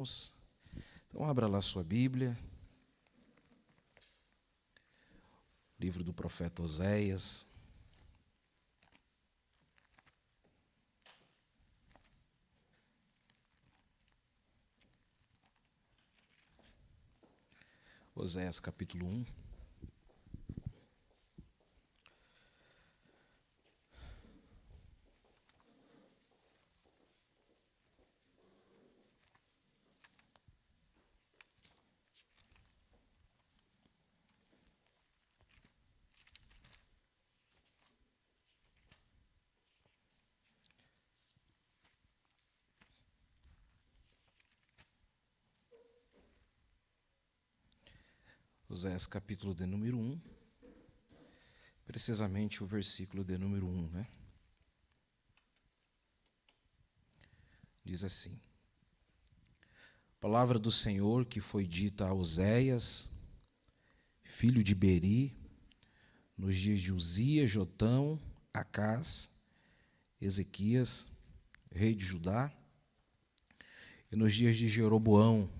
Então, abra lá sua Bíblia, livro do profeta Oséias. Oséias capítulo 1. Oséias capítulo de número 1, precisamente o versículo de número 1, né? Diz assim: Palavra do Senhor que foi dita a Oséias, filho de Beri, nos dias de Uzias, Jotão, Acás, Ezequias, rei de Judá, e nos dias de Jeroboão,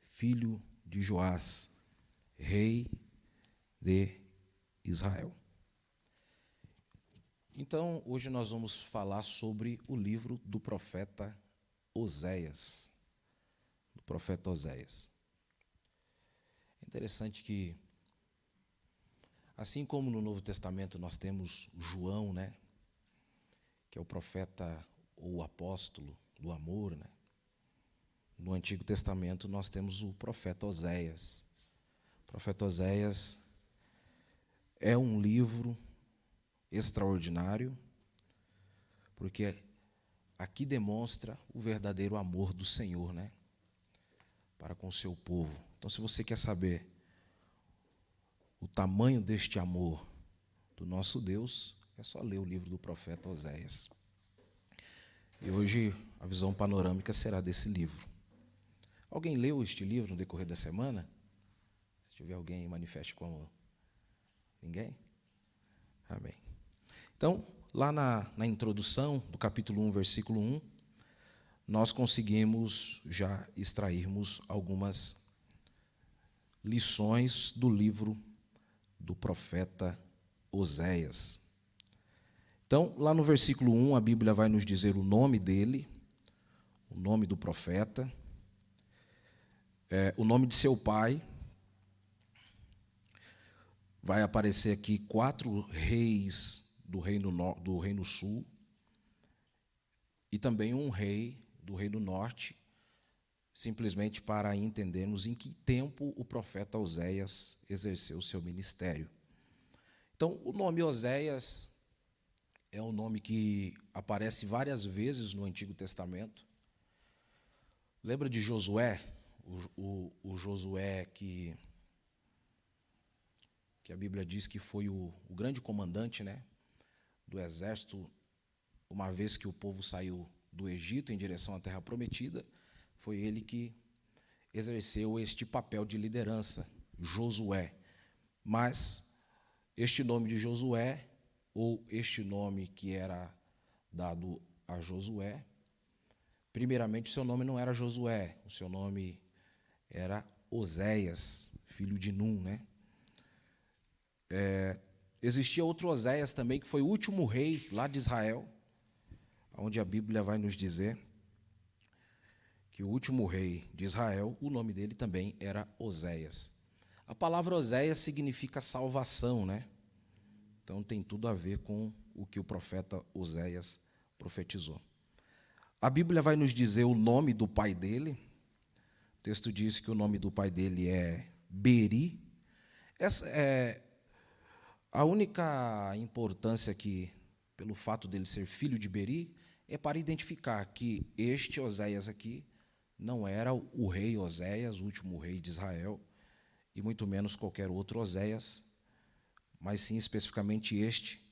filho de Joás, rei de Israel. Então, hoje nós vamos falar sobre o livro do profeta Oséias. Do profeta Oséias. É interessante que, assim como no Novo Testamento nós temos João, né, que é o profeta ou o apóstolo do amor, né? No Antigo Testamento nós temos o profeta Oséias. O profeta Oséias é um livro extraordinário, porque aqui demonstra o verdadeiro amor do Senhor, né, para com o seu povo. Então, se você quer saber o tamanho deste amor do nosso Deus, é só ler o livro do profeta Oséias. E hoje a visão panorâmica será desse livro. Alguém leu este livro no decorrer da semana? Se tiver alguém, manifeste como. Ninguém? Amém. Então, lá na introdução do capítulo 1, versículo 1, nós conseguimos já extrairmos algumas lições do livro do profeta Oséias. Então, lá no versículo 1, a Bíblia vai nos dizer o nome dele, o nome do profeta, o nome de seu pai. Vai aparecer aqui 4 reis do reino sul e também um rei do reino norte, simplesmente para entendermos em que tempo o profeta Oséias exerceu o seu ministério. Então, o nome Oséias é um nome que aparece várias vezes no Antigo Testamento. Lembra de Josué? O Josué que a Bíblia diz que foi o grande comandante, né, do exército, uma vez que o povo saiu do Egito em direção à Terra Prometida. Foi ele que exerceu este papel de liderança, Josué. Mas este nome de Josué, ou este nome que era dado a Josué, primeiramente o seu nome não era Josué, o seu nome era Oséias, filho de Num, né? Existia outro Oséias também, que foi o último rei lá de Israel, onde a Bíblia vai nos dizer que o último rei de Israel, o nome dele também era Oséias. A palavra Oséias significa salvação, né? Então tem tudo a ver com o que o profeta Oséias profetizou. A Bíblia vai nos dizer o nome do pai dele. O texto diz que o nome do pai dele é Beri. Essa é a única importância aqui, pelo fato dele ser filho de Beri, é para identificar que este Oséias aqui não era o rei Oséias, o último rei de Israel, e muito menos qualquer outro Oséias, mas sim especificamente este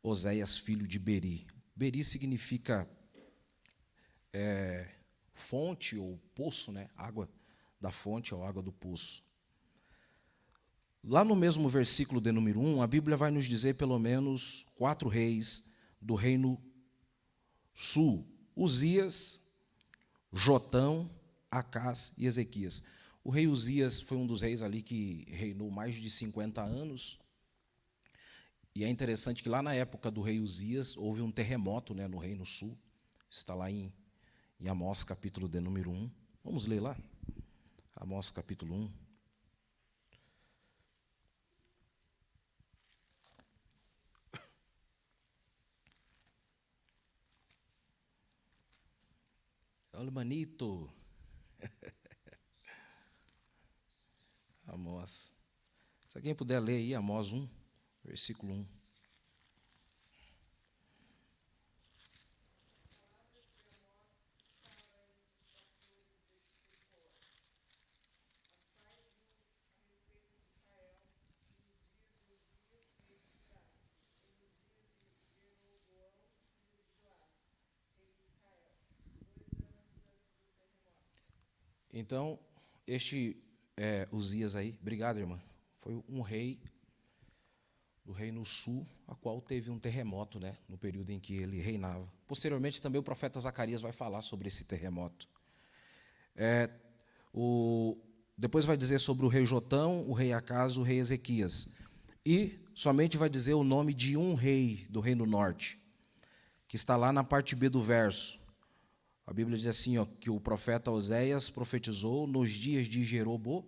Oséias, filho de Beri. Beri significa fonte ou poço, né? Água da fonte ou água do poço. Lá no mesmo versículo de número 1, a Bíblia vai nos dizer pelo menos 4 reis do reino sul: Uzias, Jotão, Acás e Ezequias. O rei Uzias foi um dos reis ali que reinou mais de 50 anos. E é interessante que lá na época do rei Uzias houve um terremoto, né, no Reino Sul. Está lá em Amós, capítulo de número 1. Vamos ler lá? Amós, capítulo 1. Olha, manito. Amós. Se alguém puder ler aí, Amós 1, versículo 1. Então, este Uzias aí, obrigado, irmã, foi um rei do Reino Sul, a qual teve um terremoto, né, no período em que ele reinava. Posteriormente, também o profeta Zacarias vai falar sobre esse terremoto. Depois vai dizer sobre o rei Jotão, o rei Acás, o rei Ezequias. E somente vai dizer o nome de um rei do Reino Norte, que está lá na parte B do verso. A Bíblia diz assim, ó, que o profeta Oséias profetizou nos dias de Jeroboão.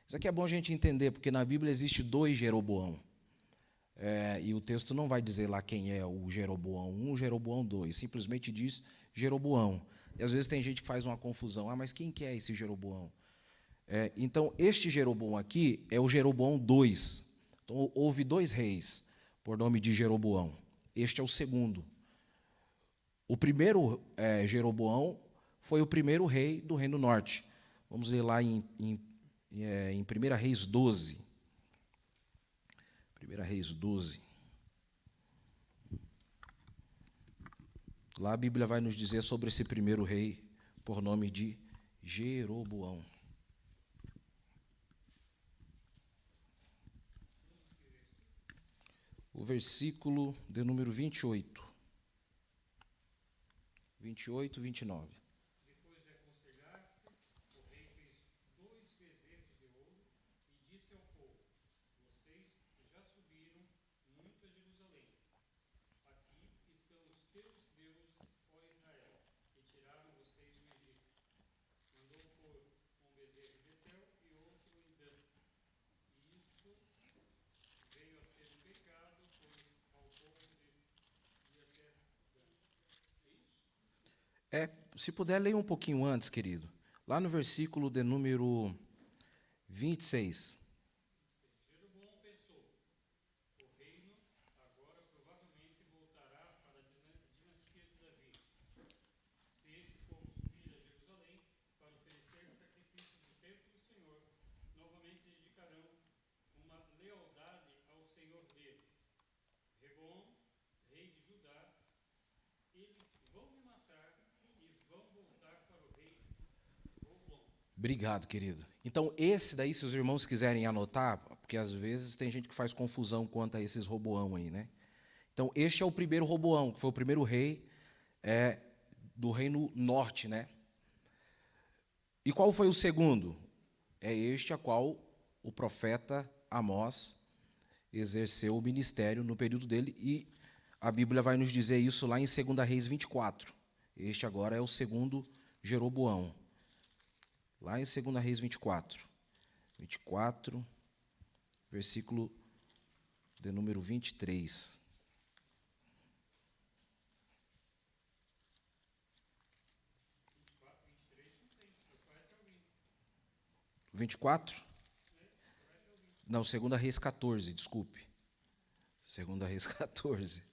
Isso aqui é bom a gente entender, porque na Bíblia existe 2 Jeroboão. E o texto não vai dizer lá quem é o Jeroboão 1, o Jeroboão 2, simplesmente diz Jeroboão. E às vezes tem gente que faz uma confusão, mas quem que é esse Jeroboão? Então, este Jeroboão aqui é o Jeroboão 2. Então, houve 2 reis por nome de Jeroboão. Este é o segundo. O primeiro Jeroboão foi o primeiro rei do Reino Norte. Vamos ler lá em 1 Reis 12. 1 Reis 12. Lá a Bíblia vai nos dizer sobre esse primeiro rei por nome de Jeroboão. O versículo de número 28. 28 e 29. Depois de aconselhar-se, o rei fez 2 bezerros de ouro e disse ao povo: Vocês já subiram muito a Jerusalém. Aqui estão os teus deuses, ó Israel, que tiraram vocês do Egito. Mandou pôr um bezerro em Betel e outro em Dan. E isso veio a ser um pecado, pois ao povo de até Dan. É isso? Se puder, leia um pouquinho antes, querido. Lá no versículo de número 26. Jeroboão pensou: o reino agora provavelmente voltará para a dinastia de Davi. Se esse povo subir a Jerusalém para oferecer sacrifícios no templo do Senhor, novamente dedicarão uma lealdade ao Senhor deles. Rehoboam, rei de Judá, eles vão me matar e vão voltar para o rei Roboam. Obrigado, querido. Então, esse daí, se os irmãos quiserem anotar, porque às vezes tem gente que faz confusão quanto a esses Roboão aí, né? Então, este é o primeiro Roboão, que foi o primeiro rei do Reino Norte, né? E qual foi o segundo? É este a qual o profeta Amós exerceu o ministério no período dele, e a Bíblia vai nos dizer isso lá em 2 Reis 24. Este agora é o segundo Jeroboão. Lá em 2 Reis 24. 24, versículo de número 23. 24? Não, 2 Reis 14, desculpe. 2 Reis 14.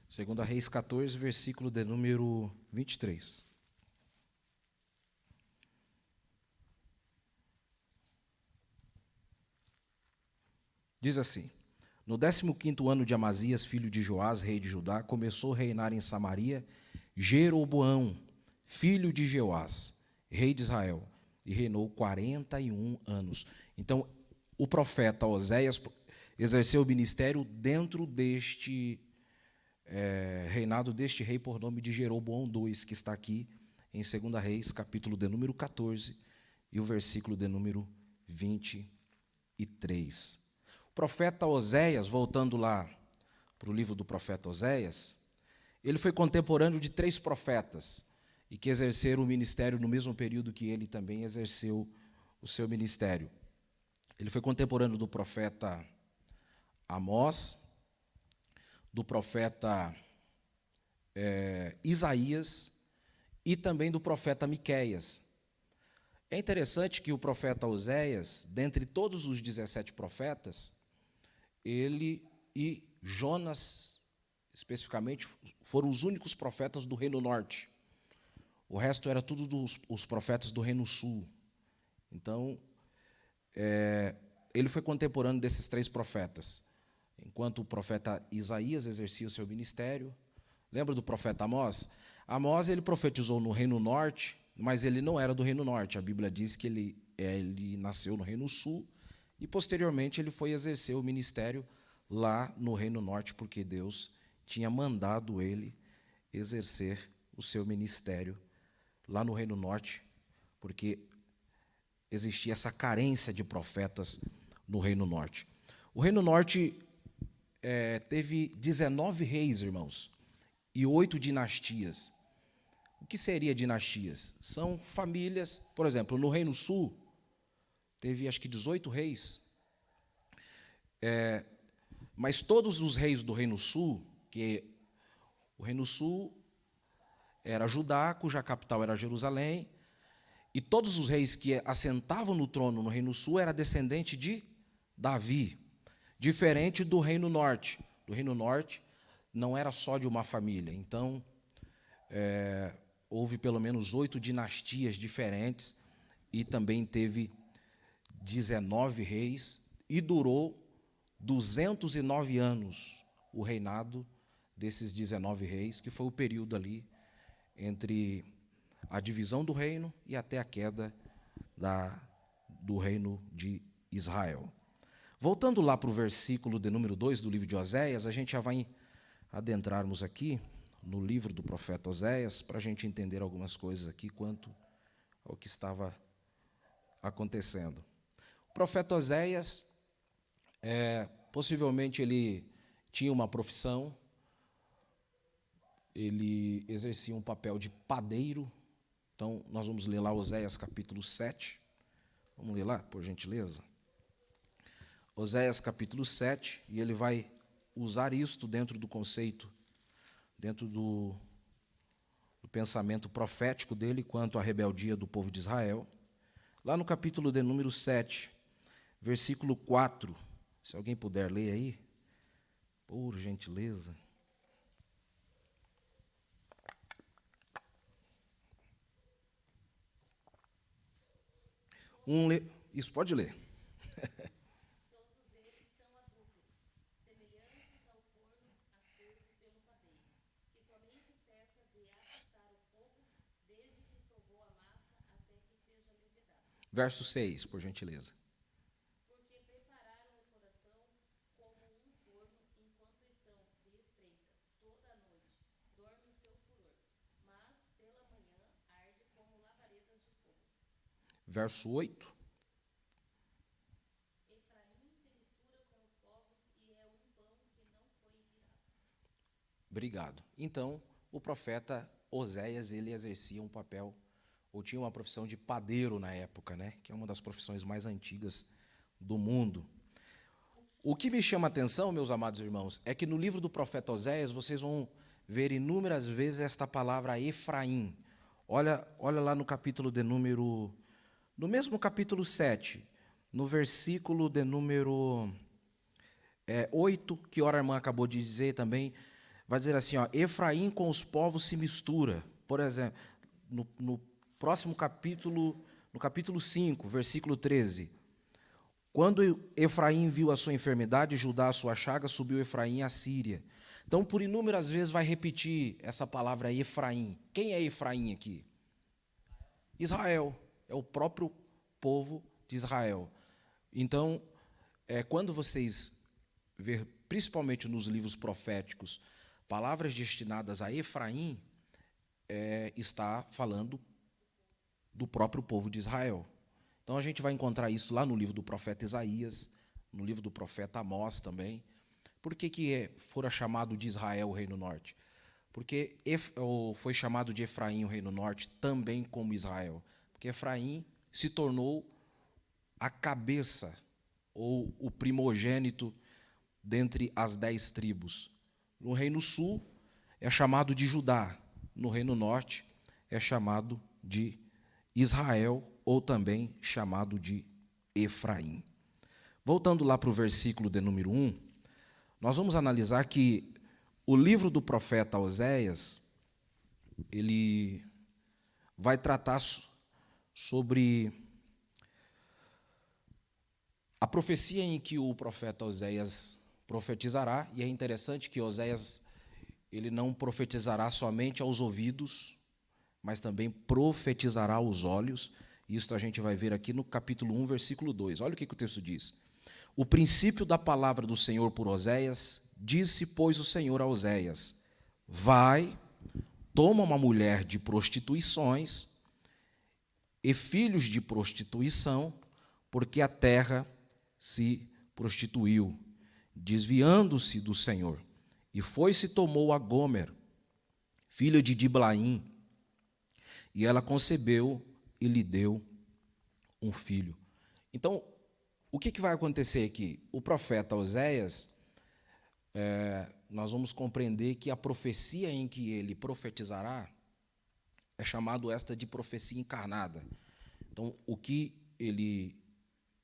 Segunda Reis 14, versículo de número 23. Diz assim: No 15º ano de Amazias, filho de Joás, rei de Judá, começou a reinar em Samaria Jeroboão, filho de Jeoás, rei de Israel, e reinou 41 anos. Então, o profeta Oséias exerceu o ministério dentro deste reinado deste rei por nome de Jeroboão II, que está aqui em 2 Reis, capítulo de número 14, e o versículo de número 23. O profeta Oséias, voltando lá para o livro do profeta Oséias, ele foi contemporâneo de 3 profetas, e que exerceram o ministério no mesmo período que ele também exerceu o seu ministério. Ele foi contemporâneo do profeta Amós, do profeta Isaías e também do profeta Miqueias. É interessante que o profeta Oséias, dentre todos os 17 profetas, ele e Jonas, especificamente, foram os únicos profetas do Reino Norte. O resto era tudo os profetas do Reino Sul. Então, ele foi contemporâneo desses 3 profetas. Enquanto o profeta Isaías exercia o seu ministério. Lembra do profeta Amós? Amós, ele profetizou no Reino Norte, mas ele não era do Reino Norte. A Bíblia diz que ele nasceu no Reino Sul e, posteriormente, ele foi exercer o ministério lá no Reino Norte, porque Deus tinha mandado ele exercer o seu ministério lá no Reino Norte, porque existia essa carência de profetas no Reino Norte. O Reino Norte teve 19 reis, irmãos, e 8 dinastias. O que seria dinastias? São famílias, por exemplo, no Reino Sul, teve acho que 18 reis, mas todos os reis do Reino Sul, que o Reino Sul era Judá, cuja capital era Jerusalém, e todos os reis que assentavam no trono no Reino Sul eram descendentes de Davi, diferente do Reino Norte. Do Reino Norte não era só de uma família, então houve pelo menos 8 dinastias diferentes e também teve 19 reis e durou 209 anos o reinado desses 19 reis, que foi o período ali entre a divisão do reino e até a queda do reino de Israel. Voltando lá para o versículo de número 2 do livro de Oséias, a gente já vai adentrarmos aqui no livro do profeta Oséias, para a gente entender algumas coisas aqui quanto ao que estava acontecendo. O profeta Oséias, possivelmente ele tinha uma profissão, ele exercia um papel de padeiro. Então, nós vamos ler lá Oséias capítulo 7. Vamos ler lá, por gentileza? Oséias capítulo 7, e ele vai usar isto dentro do conceito, dentro do pensamento profético dele quanto à rebeldia do povo de Israel. Lá no capítulo de número 7, versículo 4, se alguém puder ler aí, por gentileza. Isso, pode ler. Todos eles são adúlteros, semelhantes ao forno aceso pelo padeiro, que somente cessa de atiçar o fogo, desde que sovou a massa até que seja levedada. Verso 6, por gentileza. Porque prepararam o coração como um forno, enquanto estão de espreita toda a noite, dorme o seu furor, mas pela manhã arde como labaredas de fogo. Verso 8. Efraim se mistura com os povos e é um pão que não foi virado. Obrigado. Então, o profeta Oséias, ele exercia um papel, ou tinha uma profissão de padeiro na época, né? Que é uma das profissões mais antigas do mundo. O que me chama a atenção, meus amados irmãos, é que no livro do profeta Oséias, vocês vão ver inúmeras vezes esta palavra Efraim. Olha lá no capítulo de número... No mesmo capítulo 7, no versículo de número 8, que a irmã acabou de dizer também, vai dizer assim, ó, Efraim com os povos se mistura. Por exemplo, no próximo capítulo, no capítulo 5, versículo 13, quando Efraim viu a sua enfermidade, Judá a sua chaga, subiu Efraim à Síria. Então, por inúmeras vezes vai repetir essa palavra Efraim. Quem é Efraim aqui? Israel. É o próprio povo de Israel. Então, quando vocês ver, principalmente nos livros proféticos, palavras destinadas a Efraim, está falando do próprio povo de Israel. Então a gente vai encontrar isso lá no livro do profeta Isaías, no livro do profeta Amós também. Por que fora chamado de Israel o reino norte? Porque foi chamado de Efraim o reino norte também como Israel. Porque Efraim se tornou a cabeça ou o primogênito dentre as 10 tribos. No reino sul é chamado de Judá, no reino norte é chamado de Israel ou também chamado de Efraim. Voltando lá para o versículo de número 1, nós vamos analisar que o livro do profeta Oséias, ele vai tratar sobre a profecia em que o profeta Oséias profetizará, e é interessante que Oséias ele não profetizará somente aos ouvidos, mas também profetizará aos olhos. Isso a gente vai ver aqui no capítulo 1, versículo 2. Olha o que o texto diz. O princípio da palavra do Senhor por Oséias, disse, pois, o Senhor a Oséias, vai, toma uma mulher de prostituições e filhos de prostituição, porque a terra se prostituiu, desviando-se do Senhor. E foi-se tomou a Gomer, filha de Diblaim, e ela concebeu e lhe deu um filho. Então, o que vai acontecer aqui? O profeta Oséias, nós vamos compreender que a profecia em que ele profetizará é chamado esta de profecia encarnada. Então, o que ele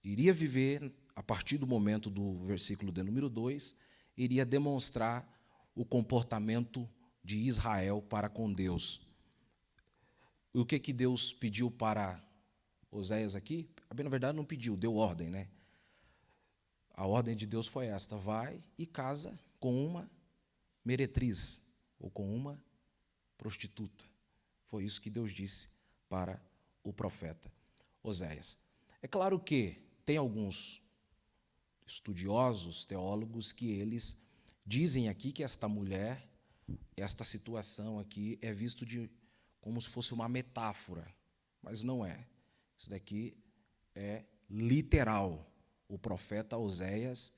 iria viver a partir do momento do versículo de número 2, iria demonstrar o comportamento de Israel para com Deus. O que Deus pediu para Oséias aqui? Na verdade, não pediu, deu ordem, né? A ordem de Deus foi esta: vai e casa com uma meretriz, ou com uma prostituta. Foi isso que Deus disse para o profeta Oséias. É claro que tem alguns estudiosos, teólogos, que eles dizem aqui que esta mulher, esta situação aqui, é visto como se fosse uma metáfora, mas não é. Isso daqui é literal. O profeta Oséias,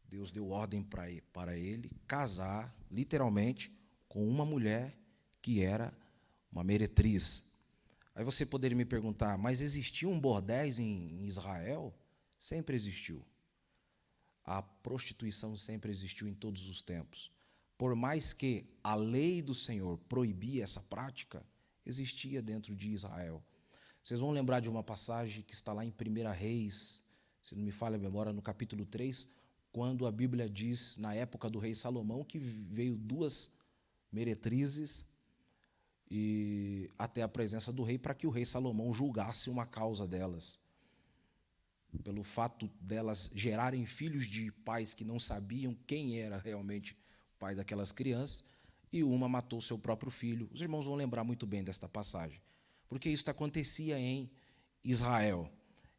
Deus deu ordem para ele casar, literalmente, com uma mulher que era uma meretriz. Aí você poderia me perguntar, mas existiam bordéis em Israel? Sempre existiu. A prostituição sempre existiu em todos os tempos. Por mais que a lei do Senhor proibia essa prática, existia dentro de Israel. Vocês vão lembrar de uma passagem que está lá em 1 Reis, se não me falha a memória, no capítulo 3, quando a Bíblia diz, na época do rei Salomão, que veio 2 meretrizes e até a presença do rei, para que o rei Salomão julgasse uma causa delas. Pelo fato delas gerarem filhos de pais que não sabiam quem era realmente o pai daquelas crianças, e uma matou seu próprio filho. Os irmãos vão lembrar muito bem desta passagem, porque isso acontecia em Israel.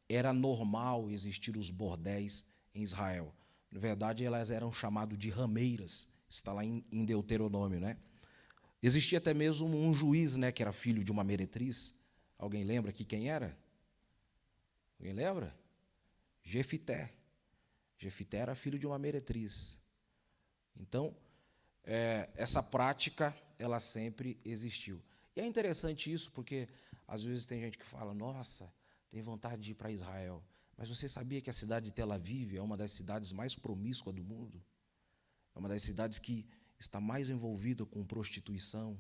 Era normal existir os bordéis em Israel. Na verdade, elas eram chamadas de rameiras. Está lá em Deuteronômio, né? Existia até mesmo um juiz, né, que era filho de uma meretriz. Alguém lembra aqui quem era? Alguém lembra? Jefité. Jefité era filho de uma meretriz. Então, essa prática, ela sempre existiu. E é interessante isso, porque às vezes tem gente que fala, nossa, tem vontade de ir para Israel. Mas você sabia que a cidade de Tel Aviv é uma das cidades mais promíscuas do mundo? É uma das cidades que está mais envolvida com prostituição.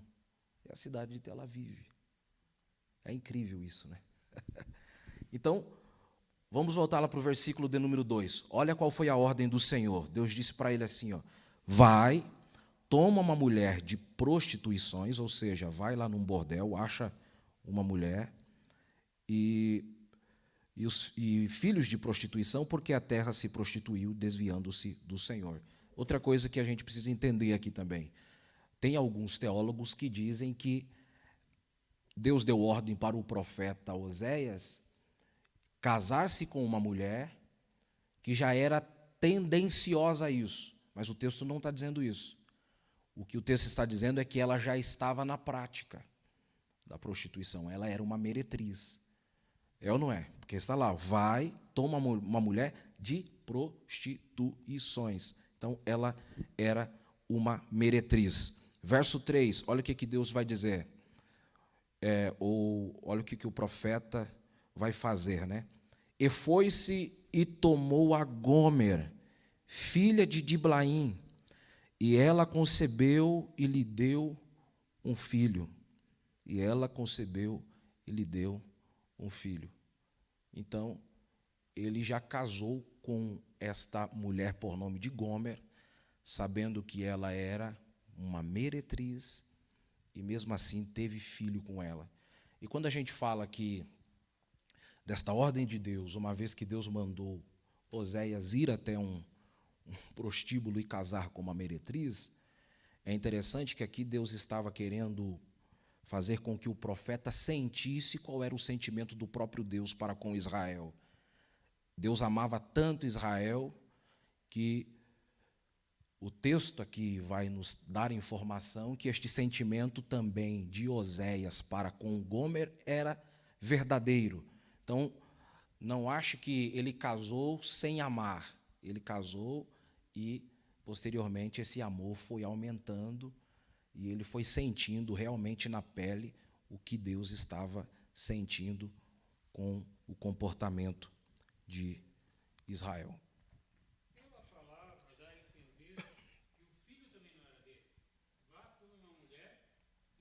É a cidade de Tel Aviv. É incrível isso, né? Então, vamos voltar lá para o versículo de número 2. Olha qual foi a ordem do Senhor. Deus disse para ele assim, ó, vai, toma uma mulher de prostituições, ou seja, vai lá num bordel, acha uma mulher, e filhos de prostituição, porque a terra se prostituiu, desviando-se do Senhor. Outra coisa que a gente precisa entender aqui também. Tem alguns teólogos que dizem que Deus deu ordem para o profeta Oséias casar-se com uma mulher que já era tendenciosa a isso. Mas o texto não está dizendo isso. O que o texto está dizendo é que ela já estava na prática da prostituição. Ela era uma meretriz. É ou não é? Porque está lá, vai, toma uma mulher de prostituições. Então, ela era uma meretriz. Verso 3, olha o que Deus vai dizer. Olha o que o profeta vai fazer, né? E foi-se e tomou a Gomer, filha de Diblaim, e ela concebeu e lhe deu um filho. E ela concebeu e lhe deu um filho. Então, ele já casou com esta mulher por nome de Gomer, sabendo que ela era uma meretriz, e mesmo assim teve filho com ela. E quando a gente fala aqui desta ordem de Deus, uma vez que Deus mandou Oséias ir até um prostíbulo e casar com uma meretriz, é interessante que aqui Deus estava querendo fazer com que o profeta sentisse qual era o sentimento do próprio Deus para com Israel. Deus amava tanto Israel que o texto aqui vai nos dar informação que este sentimento também de Oséias para com Gomer era verdadeiro. Então, não ache que ele casou sem amar. Ele casou e, posteriormente, esse amor foi aumentando e ele foi sentindo realmente na pele o que Deus estava sentindo com o comportamento de Israel. Pela palavra, dá a entender que o filho também não era dele. Vá com uma mulher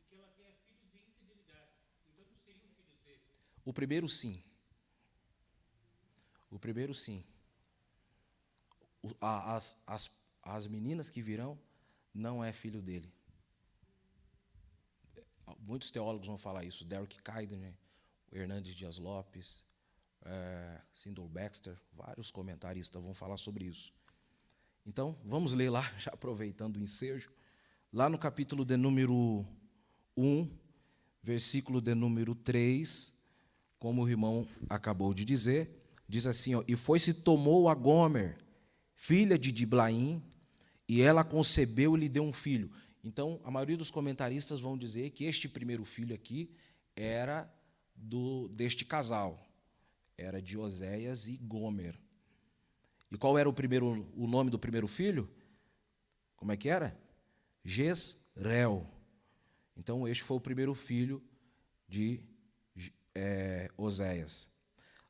e que ela tenha filhos de infidelidade. Então não seriam filhos dele. O primeiro, sim. O primeiro, sim. As meninas que virão, não é filho dele. Muitos teólogos vão falar isso. Derek Kidner, Hernandes Dias Lopes, Sindel Baxter, vários comentaristas vão falar sobre isso. Então, vamos ler lá, já aproveitando o ensejo, lá no capítulo de número 1, versículo de número 3, como o irmão acabou de dizer, diz assim, ó, e foi-se tomou a Gomer, filha de Diblaim, e ela concebeu e lhe deu um filho. Então, a maioria dos comentaristas vão dizer que este primeiro filho aqui era deste casal, era de Oséias e Gomer. E qual era o nome do primeiro filho? Como é que era? Jezreel. Então, este foi o primeiro filho de Oséias.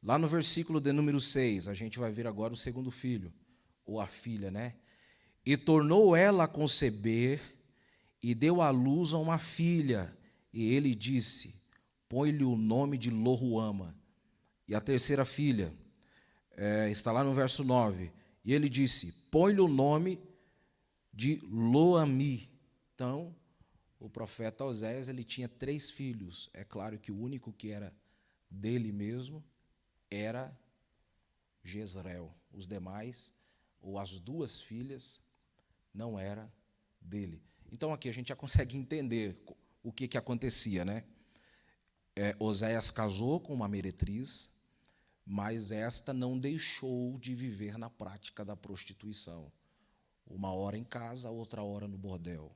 Lá no versículo de número 6, a gente vai ver agora o segundo filho, ou a filha, né? E tornou ela a conceber e deu à luz a uma filha. E ele disse, põe-lhe o nome de Loruama. E a terceira filha, está lá no verso 9. E ele disse, põe-lhe o nome de Loami. Então, o profeta Oséias, ele tinha 3 filhos. É claro que o único que era dele mesmo era Jezreel. Os demais, ou as 2 filhas, não era dele. Então, aqui a gente já consegue entender o que acontecia, né? Oséias casou com uma meretriz, mas esta não deixou de viver na prática da prostituição. Uma hora em casa, outra hora no bordel.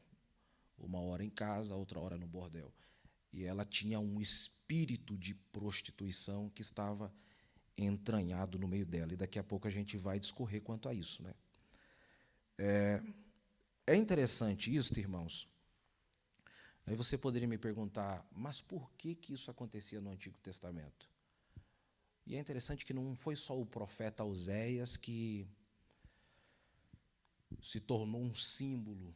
Uma hora em casa, outra hora no bordel. E ela tinha um espírito de prostituição que estava entranhado no meio dela. E daqui a pouco a gente vai discorrer quanto a isso, né? É interessante isso, irmãos. Aí você poderia me perguntar, mas por que isso acontecia no Antigo Testamento? E é interessante que não foi só o profeta Oséias que se tornou um símbolo,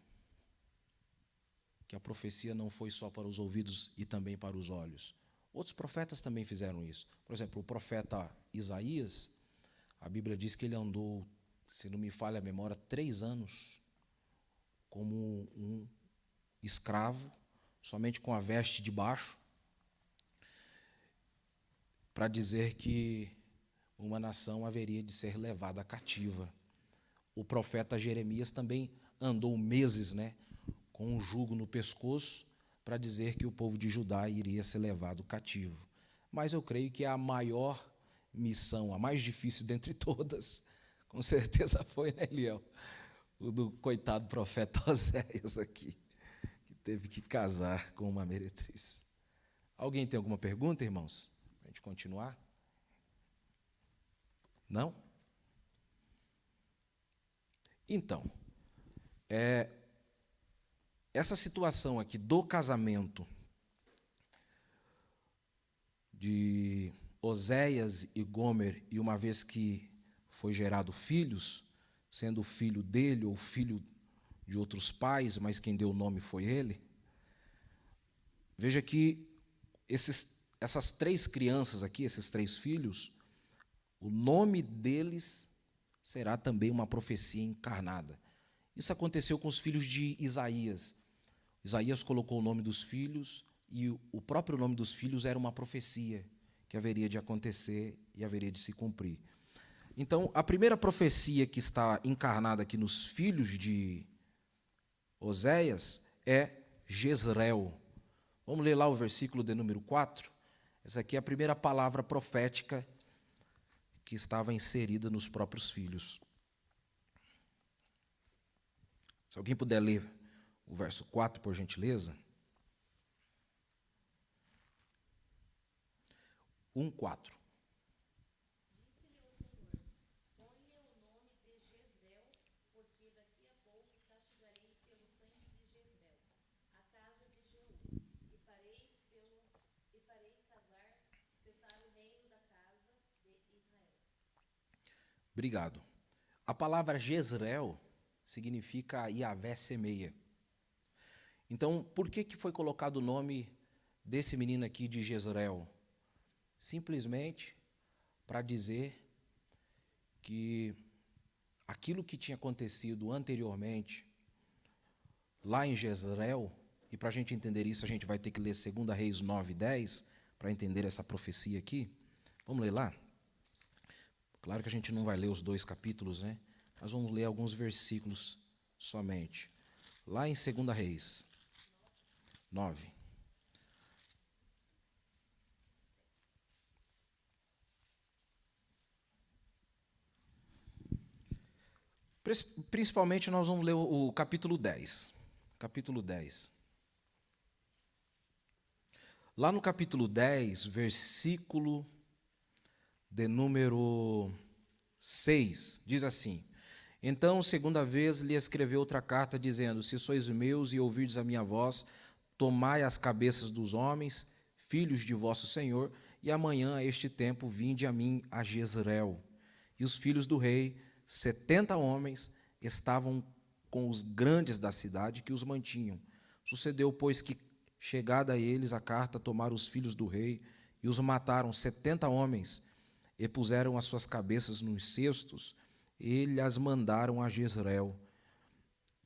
que a profecia não foi só para os ouvidos e também para os olhos. Outros profetas também fizeram isso. Por exemplo, o profeta Isaías, a Bíblia diz que ele andou, se não me falha a memória, 3 anos como um escravo, somente com a veste de baixo, para dizer que uma nação haveria de ser levada cativa. O profeta Jeremias também andou meses, né, com um jugo no pescoço, para dizer que o povo de Judá iria ser levado cativo. Mas eu creio que a maior missão, a mais difícil dentre todas, Com certeza foi, né, Eliel? O do coitado profeta Oséias aqui, que teve que casar com uma meretriz. Alguém tem alguma pergunta, irmãos? Para a gente continuar? Não? Então, essa situação aqui do casamento de Oséias e Gomer, e uma vez que foi gerado filhos, sendo o filho dele ou filho de outros pais, mas quem deu o nome foi ele, veja que essas três crianças aqui, esses três filhos, o nome deles será também uma profecia encarnada. Isso aconteceu com os filhos de Isaías. Isaías colocou o nome dos filhos e o próprio nome dos filhos era uma profecia que haveria de acontecer e haveria de se cumprir. Então, a primeira profecia que está encarnada aqui nos filhos de Oséias é Jezreel. Vamos ler lá o versículo de número 4. Essa aqui é a primeira palavra profética que estava inserida nos próprios filhos. Se alguém puder ler o verso 4, por gentileza. 1:4. Obrigado. A palavra Jezreel significa Yahvé semeia. Então, por que foi colocado o nome desse menino aqui de Jezreel? Simplesmente para dizer que aquilo que tinha acontecido anteriormente lá em Jezreel, e para a gente entender isso, a gente vai ter que ler 2 Reis 9:10 para entender essa profecia aqui. Vamos ler lá? Claro que a gente não vai ler os 2 capítulos, né? Nós vamos ler alguns versículos somente. Lá em 2 Reis 9. Principalmente nós vamos ler o capítulo 10. Capítulo 10. Lá no capítulo 10, versículo de número 6, diz assim: Então, segunda vez, lhe escreveu outra carta, dizendo: Se sois meus e ouvirdes a minha voz, tomai as cabeças dos homens, filhos de vosso Senhor, e amanhã, a este tempo, vinde a mim a Jezreel. E os filhos do rei, 70 homens, estavam com os grandes da cidade que os mantinham. Sucedeu, pois, que, chegada a eles a carta, tomaram os filhos do rei e os mataram, 70 homens, e puseram as suas cabeças nos cestos, e lhes mandaram a Jezreel.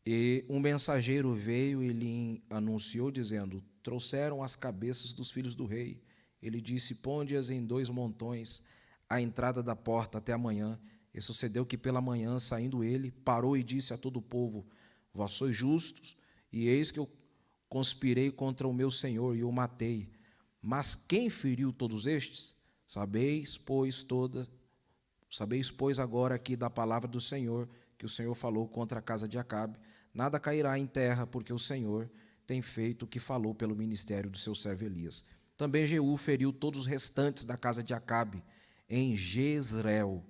E um mensageiro veio e lhe anunciou, dizendo: Trouxeram as cabeças dos filhos do rei. Ele disse: Ponde-as em 2 montões, à entrada da porta, até amanhã. E sucedeu que pela manhã, saindo ele, parou e disse a todo o povo: Vós sois justos, e eis que eu conspirei contra o meu senhor e o matei. Mas quem feriu todos estes? Sabeis, pois, agora aqui da palavra do Senhor, que o Senhor falou contra a casa de Acabe, nada cairá em terra, porque o Senhor tem feito o que falou pelo ministério do seu servo Elias. Também Jeú feriu todos os restantes da casa de Acabe em Jezreel,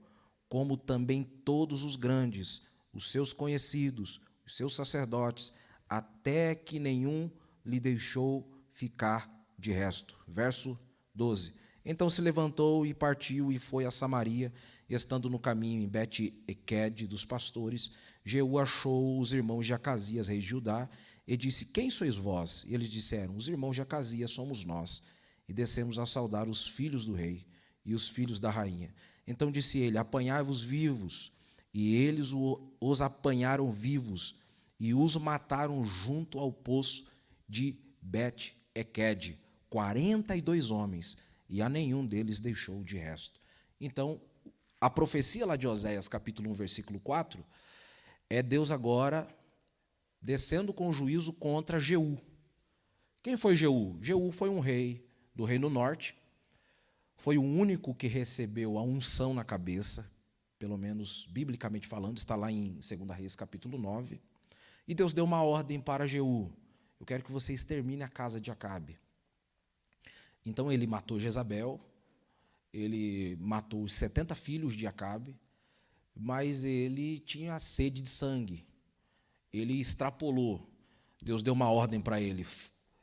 como também todos os grandes, os seus conhecidos, os seus sacerdotes, até que nenhum lhe deixou ficar de resto. Verso 12. Então se levantou e partiu e foi a Samaria, e estando no caminho em Bet-Equed dos pastores, Jeú achou os irmãos de Acasias, rei de Judá, e disse: Quem sois vós? E eles disseram: Os irmãos de Acasias somos nós. E descemos a saudar os filhos do rei e os filhos da rainha. Então disse ele: Apanhai-vos vivos. E eles os apanharam vivos e os mataram junto ao poço de Bet-Equed, 42 homens, e a nenhum deles deixou de resto. Então, a profecia lá de Oséias, capítulo 1, versículo 4, é Deus agora descendo com juízo contra Jeú. Quem foi Jeú? Jeú foi um rei do Reino Norte, foi o único que recebeu a unção na cabeça, pelo menos biblicamente falando, está lá em 2 Reis, capítulo 9. E Deus deu uma ordem para Jeú: eu quero que você extermine a casa de Acabe. Então ele matou Jezabel, ele matou os 70 filhos de Acabe, mas ele tinha sede de sangue. Ele extrapolou. Deus deu uma ordem para ele: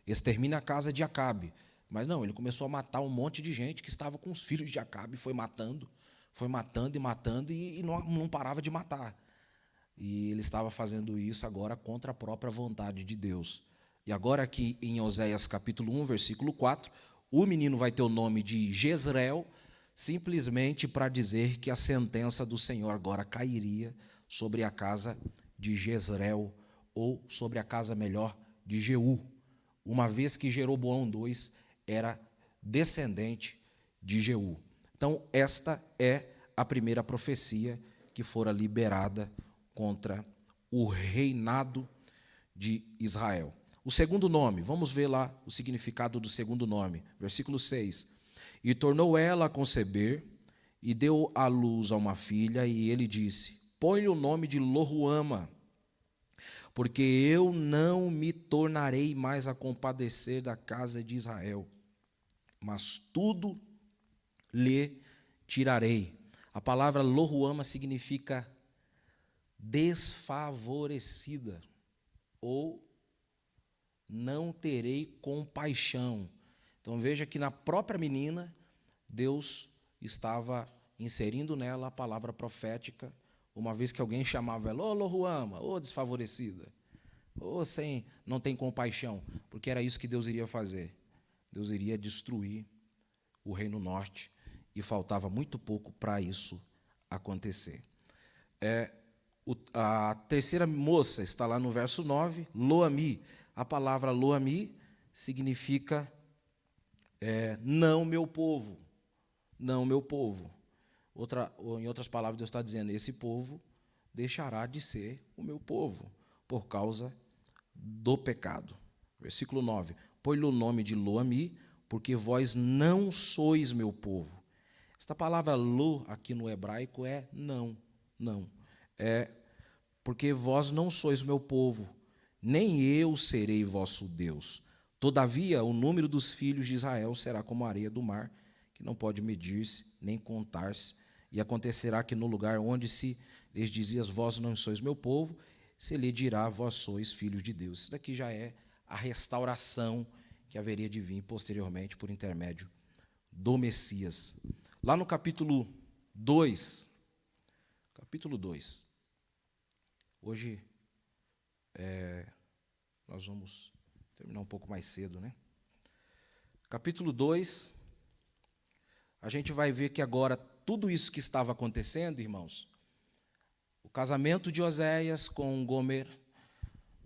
extermine a casa de Acabe. Mas não, ele começou a matar um monte de gente que estava com os filhos de Acabe, foi matando e matando, e não parava de matar. E ele estava fazendo isso agora contra a própria vontade de Deus. E agora aqui em Oséias capítulo 1, versículo 4, o menino vai ter o nome de Jezreel, simplesmente para dizer que a sentença do Senhor agora cairia sobre a casa de Jezreel, ou sobre a casa melhor de Jeú, uma vez que Jeroboão II era descendente de Jeú. Então, esta é a primeira profecia que fora liberada contra o reinado de Israel. O segundo nome, vamos ver lá o significado do segundo nome, versículo 6. E tornou ela a conceber, e deu à luz a uma filha, e ele disse: põe-lhe o nome de Loruama, porque eu não me tornarei mais a compadecer da casa de Israel, mas tudo lhe tirarei. A palavra Loruama significa desfavorecida, ou não terei compaixão. Então veja que na própria menina, Deus estava inserindo nela a palavra profética, uma vez que alguém chamava ela: ô Loruama, ô desfavorecida, ô não tem compaixão, porque era isso que Deus iria fazer. Deus iria destruir o reino norte, e faltava muito pouco para isso acontecer. A terceira moça está lá no verso 9, Loami. A palavra Loami significa não meu povo, não meu povo. Em outras palavras, Deus está dizendo: esse povo deixará de ser o meu povo, por causa do pecado. Versículo 9, põe-lhe o nome de Loami, porque vós não sois meu povo. Esta palavra lo, aqui no hebraico, é não. Porque vós não sois meu povo, nem eu serei vosso Deus. Todavia, o número dos filhos de Israel será como a areia do mar, que não pode medir-se, nem contar-se. E acontecerá que no lugar onde se lhes dizia: vós não sois meu povo, se lhe dirá: vós sois filhos de Deus. Isso daqui já é a restauração que haveria de vir posteriormente por intermédio do Messias. Lá no capítulo 2, hoje nós vamos terminar um pouco mais cedo, né? Capítulo 2, a gente vai ver que agora tudo isso que estava acontecendo, irmãos, o casamento de Oséias com Gomer,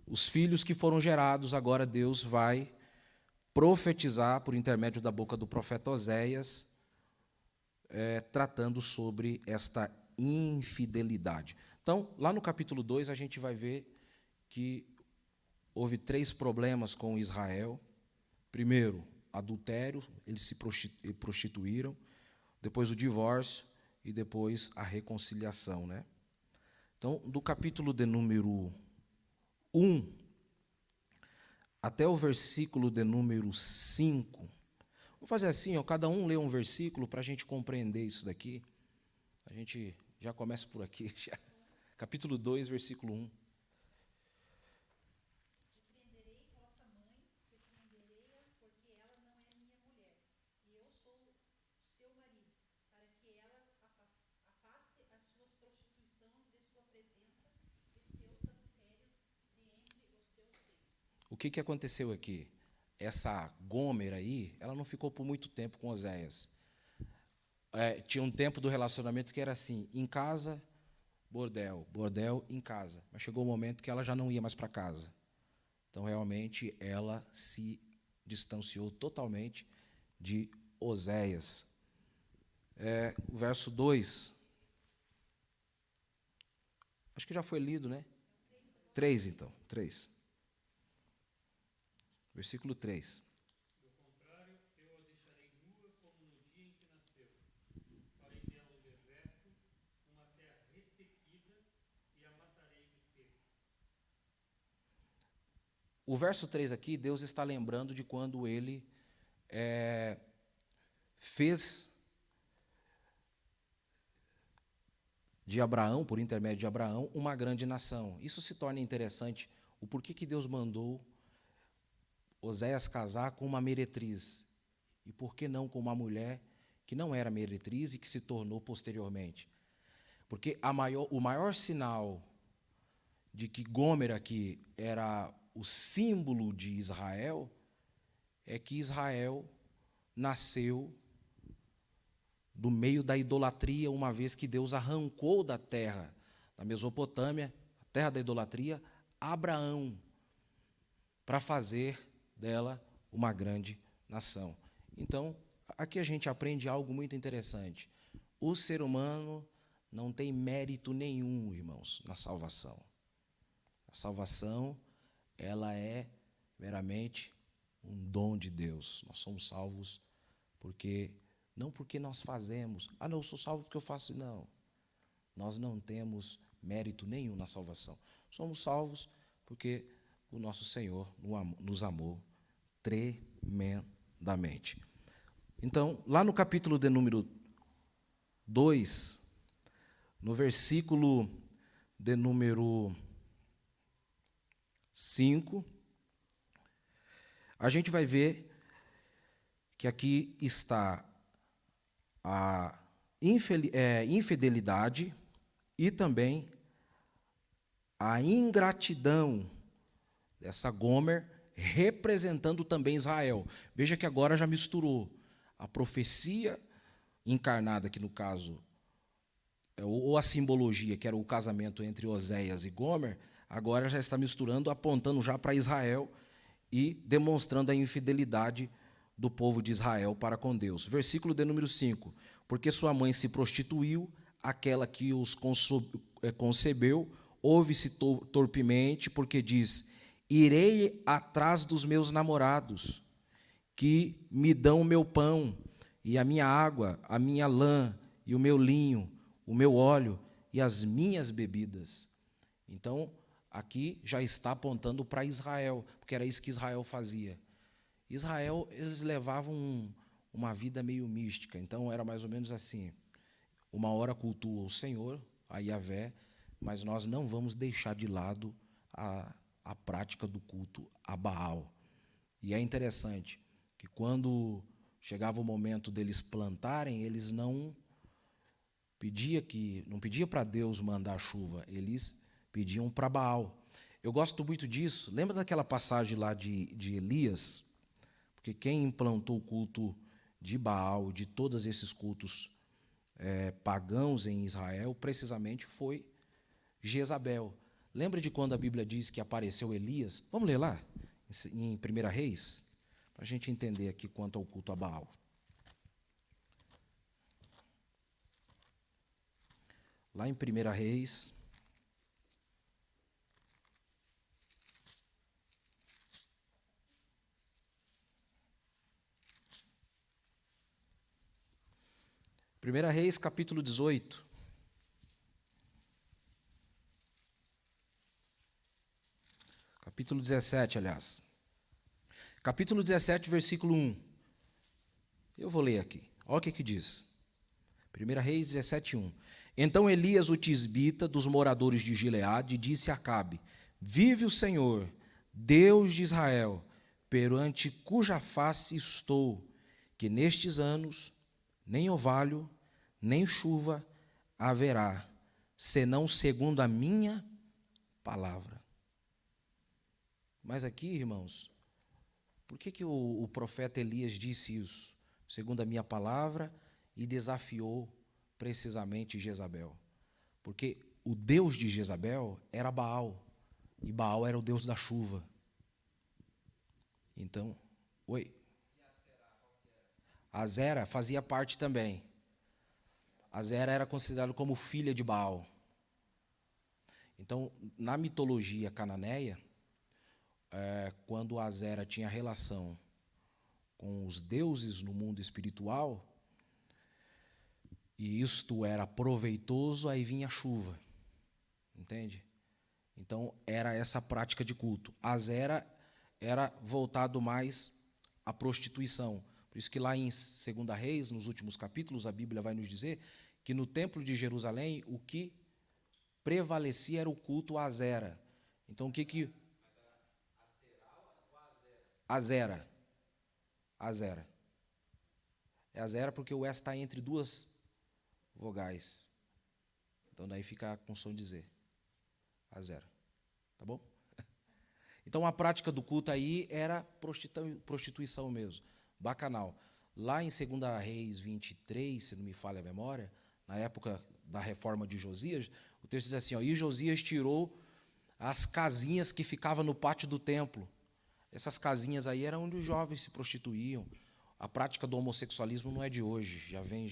os filhos que foram gerados, agora Deus vai profetizar por intermédio da boca do profeta Oséias, tratando sobre esta infidelidade. Então, lá no capítulo 2, a gente vai ver que houve 3 problemas com Israel. Primeiro, adultério, eles se prostituíram. Depois, o divórcio. E depois, a reconciliação, né? Então, do capítulo de número 1 até o versículo de número 5, vou fazer assim, cada um lê um versículo para a gente compreender isso daqui. A gente já começa por aqui. Já. Capítulo 2, versículo 1. Repreenderei vossa mãe, repreenderei-a, porque ela não é minha mulher, e eu sou seu marido, para que ela afaste as suas prostituições de sua presença e seus adultérios de entre os seus seios. O que aconteceu aqui? Essa Gomer aí, ela não ficou por muito tempo com Oséias. Tinha um tempo do relacionamento que era assim: em casa, bordel, bordel em casa. Mas chegou o momento que ela já não ia mais para casa. Então, realmente, ela se distanciou totalmente de Oséias. O verso 2. Acho que já foi lido, né? 3, então. 3. Versículo 3. Do contrário, eu a deixarei nua como no dia em que nasceu. Farei dela um deserto, uma terra o verso 3 aqui, Deus está lembrando de quando ele fez de Abraão, por intermédio de Abraão, uma grande nação. Isso se torna interessante, o porquê que Deus mandou Oséias casar com uma meretriz, e por que não com uma mulher que não era meretriz e que se tornou posteriormente. Porque o maior sinal de que Gomer aqui era o símbolo de Israel é que Israel nasceu do meio da idolatria, uma vez que Deus arrancou da terra da Mesopotâmia, a terra da idolatria, Abraão, para fazer dela uma grande nação. Então, aqui a gente aprende algo muito interessante. O ser humano não tem mérito nenhum, irmãos, na salvação. A salvação, ela é meramente um dom de Deus. Nós somos salvos não porque nós fazemos. Não, eu sou salvo porque eu faço. Não. Nós não temos mérito nenhum na salvação. Somos salvos porque o nosso Senhor nos amou tremendamente. Então, lá no capítulo de número 2, no versículo de número 5, a gente vai ver que aqui está a infidelidade e também a ingratidão dessa Gomer, representando também Israel. Veja que agora já misturou a profecia encarnada, que no caso, ou a simbologia, que era o casamento entre Oséias e Gomer, agora já está misturando, apontando já para Israel e demonstrando a infidelidade do povo de Israel para com Deus. Versículo de número 5. Porque sua mãe se prostituiu, aquela que os concebeu, ouve-se torpemente, porque diz: irei atrás dos meus namorados, que me dão o meu pão, e a minha água, a minha lã, e o meu linho, o meu óleo, e as minhas bebidas. Então, aqui já está apontando para Israel, porque era isso que Israel fazia. Israel, eles levavam uma vida meio mística, então era mais ou menos assim: uma hora cultua o Senhor, a Yahvé, mas nós não vamos deixar de lado a prática do culto a Baal. E é interessante que quando chegava o momento deles plantarem, eles não pediam para Deus mandar chuva, eles pediam para Baal. Eu gosto muito disso. Lembra daquela passagem lá de Elias? Porque quem implantou o culto de Baal, de todos esses cultos pagãos em Israel, precisamente foi Jezabel. Lembra de quando a Bíblia diz que apareceu Elias? Vamos ler lá, em 1 Reis, para a gente entender aqui quanto ao culto a Baal. Lá em 1 Reis, capítulo 18. Capítulo 17, aliás. Capítulo 17, versículo 1. Eu vou ler aqui. Olha o que diz. 1 Reis 17, 1. Então Elias, o tisbita, dos moradores de Gileade, disse a Acabe: vive o Senhor, Deus de Israel, perante cuja face estou, que nestes anos nem orvalho, nem chuva haverá, senão segundo a minha palavra. Mas aqui, irmãos, por que o profeta Elias disse isso? Segundo a minha palavra, e desafiou precisamente Jezabel. Porque o Deus de Jezabel era Baal, e Baal era o Deus da chuva. Então, Azera fazia parte também. Azera era considerado como filha de Baal. Então, na mitologia cananeia, quando Azera tinha relação com os deuses no mundo espiritual, e isto era proveitoso, aí vinha a chuva. Entende? Então, era essa prática de culto. Azera era voltado mais à prostituição. Por isso que lá em 2 Reis, nos últimos capítulos, a Bíblia vai nos dizer que no templo de Jerusalém o que prevalecia era o culto a Azera. Então o que Azera. Azera. É Azera porque o S está entre duas vogais. Então daí fica com som de Z. Azera. Tá bom? Então a prática do culto aí era prostituição mesmo, bacanal. Lá em 2 Reis 23, se não me falha a memória, na época da reforma de Josias, o texto diz assim, e Josias tirou as casinhas que ficavam no pátio do templo. Essas casinhas aí eram onde os jovens se prostituíam. A prática do homossexualismo não é de hoje, já vem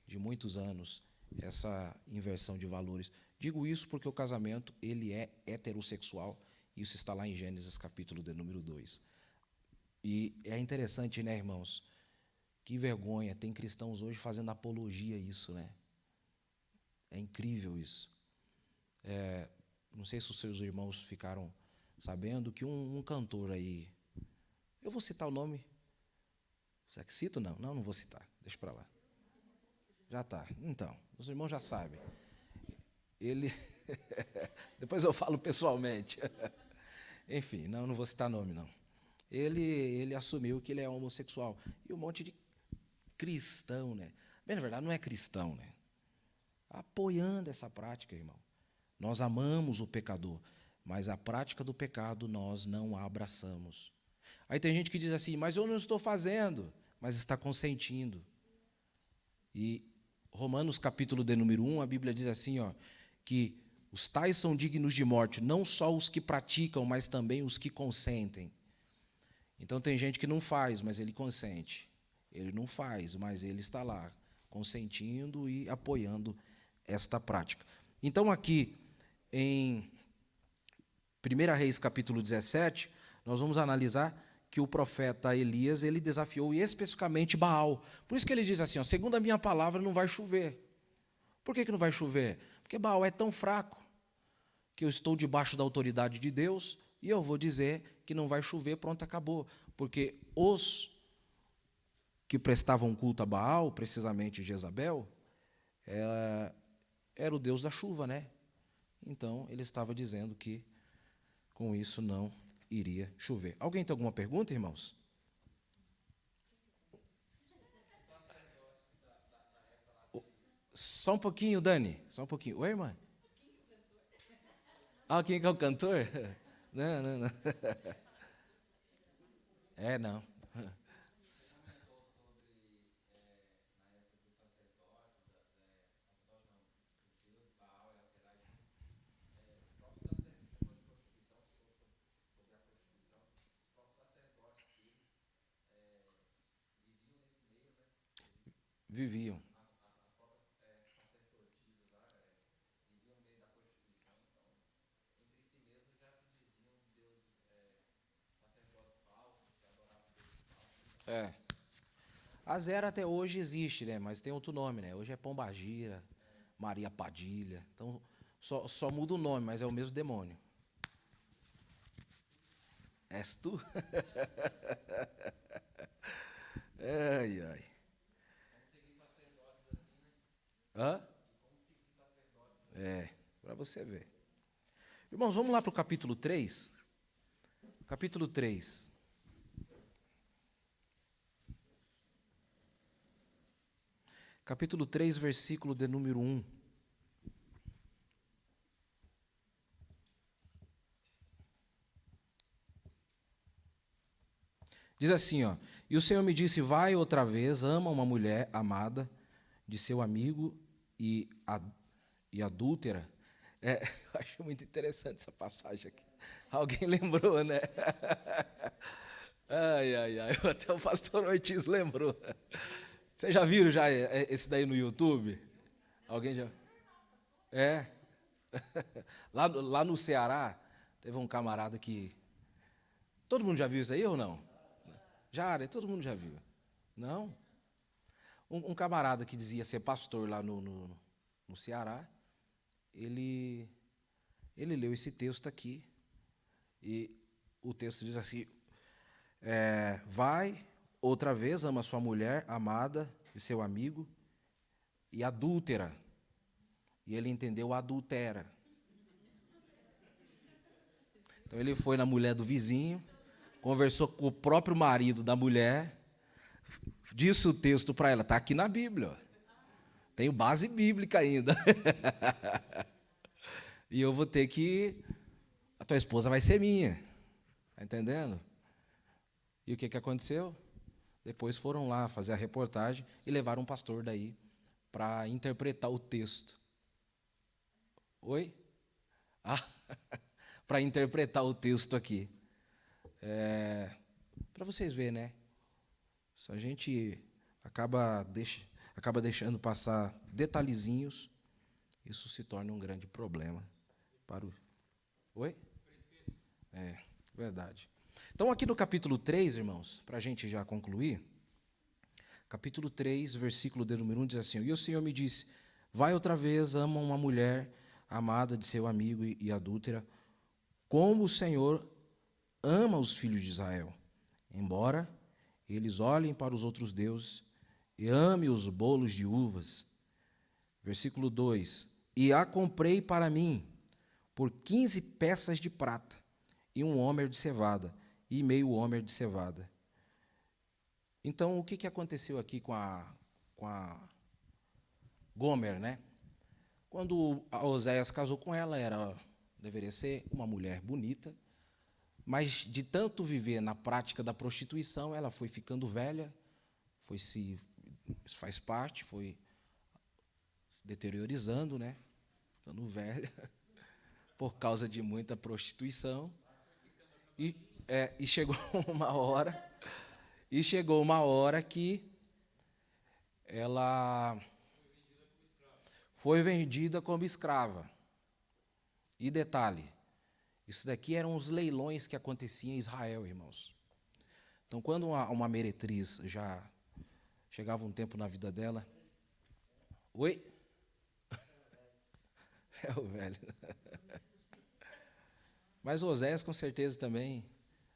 de muitos anos, essa inversão de valores. Digo isso porque o casamento ele é heterossexual. Isso está lá em Gênesis, capítulo de número 2. E é interessante, né, irmãos? Que vergonha, tem cristãos hoje fazendo apologia a isso, né? É incrível isso. Não sei se os seus irmãos ficaram sabendo que um cantor aí, eu vou citar o nome, será que cito? Não vou citar, deixa para lá. Já está, então, os irmãos já sabem. Ele, depois eu falo pessoalmente. Enfim, não vou citar nome, não. Ele assumiu que ele é homossexual. E um monte de cristão, né? Bem, na verdade, não é cristão, né? Apoiando essa prática, irmão. Nós amamos o pecador, mas a prática do pecado nós não a abraçamos. Aí tem gente que diz assim, mas eu não estou fazendo, mas está consentindo. E Romanos capítulo de número 1, a Bíblia diz assim, que os tais são dignos de morte, não só os que praticam, mas também os que consentem. Então tem gente que não faz, mas ele consente. Ele não faz, mas ele está lá, consentindo e apoiando esta prática. Então aqui, em 1 Reis capítulo 17, nós vamos analisar que o profeta Elias, ele desafiou especificamente Baal. Por isso que ele diz assim, segundo a minha palavra não vai chover. Por que não vai chover? Porque Baal é tão fraco que eu estou debaixo da autoridade de Deus e eu vou dizer que não vai chover, pronto, acabou. Porque os que prestavam culto a Baal, precisamente Jezabel, era o Deus da chuva, né? Então, ele estava dizendo que com isso não iria chover. Alguém tem alguma pergunta, irmãos? Só um pouquinho, Dani. Só um pouquinho. Oi, irmã? Quem que é o cantor? Não. Não. Viviam. A Zera até hoje existe, né? Mas tem outro nome, né? Hoje é Pombagira, Maria Padilha. Então, só muda o nome, mas é o mesmo demônio. És tu? Ai. Hã? Para você ver. Irmãos, vamos lá para o capítulo 3. Capítulo 3. Capítulo 3, versículo de número 1. Diz assim, e o Senhor me disse, vai outra vez, ama uma mulher amada de seu amigo e adúltera. Eu acho muito interessante essa passagem aqui. Alguém lembrou, né? Ai. Até o pastor Ortiz lembrou. Vocês já viram já esse daí no YouTube? Alguém já? Lá no Ceará, teve um camarada que... Todo mundo já viu isso aí ou não? Já, né? Todo mundo já viu. Não? Um camarada que dizia ser pastor lá no Ceará, ele leu esse texto aqui e o texto diz assim, vai, outra vez, ama sua mulher amada, de seu amigo, e adúltera. E ele entendeu adultera. Então ele foi na mulher do vizinho, conversou com o próprio marido da mulher, disse o texto para ela, está aqui na Bíblia, ó. Tenho base bíblica ainda. E eu vou ter que... A tua esposa vai ser minha. Está entendendo? E o que aconteceu? Depois foram lá fazer a reportagem e levaram um pastor daí para interpretar o texto. Oi? Ah, para interpretar o texto aqui. Para vocês verem, né? Se a gente acaba deixando passar detalhezinhos, isso se torna um grande problema para o... Oi? Verdade. Então, aqui no capítulo 3, irmãos, para a gente já concluir, capítulo 3, versículo de número 1, diz assim, e o Senhor me disse, vai outra vez, ama uma mulher amada de seu amigo e adúltera, como o Senhor ama os filhos de Israel, embora eles olhem para os outros deuses e amem os bolos de uvas. Versículo 2, e a comprei para mim por 15 peças de prata e 1 homer de cevada e meio homer de cevada. Então, o que aconteceu aqui com a Gomer, né? Quando a Oséias casou com ela, deveria ser uma mulher bonita, mas de tanto viver na prática da prostituição, ela foi ficando velha, isso faz parte, foi se deteriorizando, né? Ficando velha, por causa de muita prostituição. E chegou uma hora que ela foi vendida como escrava. E detalhe, isso daqui eram os leilões que aconteciam em Israel, irmãos. Então, quando uma meretriz já chegava um tempo na vida dela... Oi? É o velho. Mas Oséias, com certeza, também...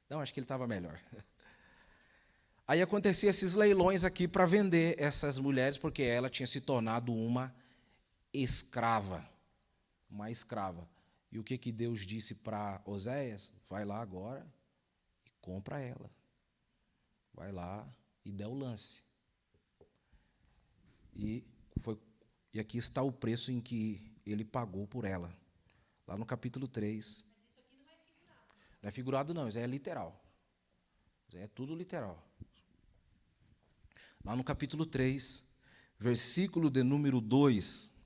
Não, acho que ele estava melhor. Aí acontecia esses leilões aqui para vender essas mulheres, porque ela tinha se tornado uma escrava. Uma escrava. E o que Deus disse para Oséias? Vai lá agora e compra ela. Vai lá e dá o lance. E aqui está o preço em que ele pagou por ela. Lá no capítulo 3. Não é figurado, não, isso é literal. Isso é tudo literal. Lá no capítulo 3, versículo de número 2.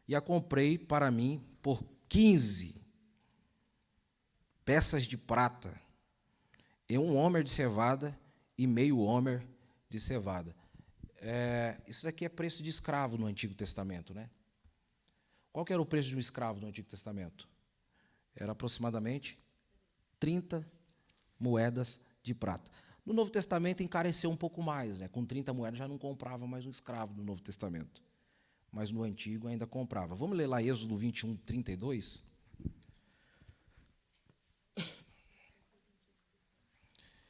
E a comprei para mim por 15 peças de prata, e 1 homer de cevada e meio homer de cevada. Isso daqui é preço de escravo no Antigo Testamento, né? Qual que era o preço de um escravo no Antigo Testamento? Era aproximadamente 30 moedas de prata. No Novo Testamento encareceu um pouco mais, né? Com 30 moedas já não comprava mais um escravo no Novo Testamento. Mas no Antigo ainda comprava. Vamos ler lá Êxodo 21, 32?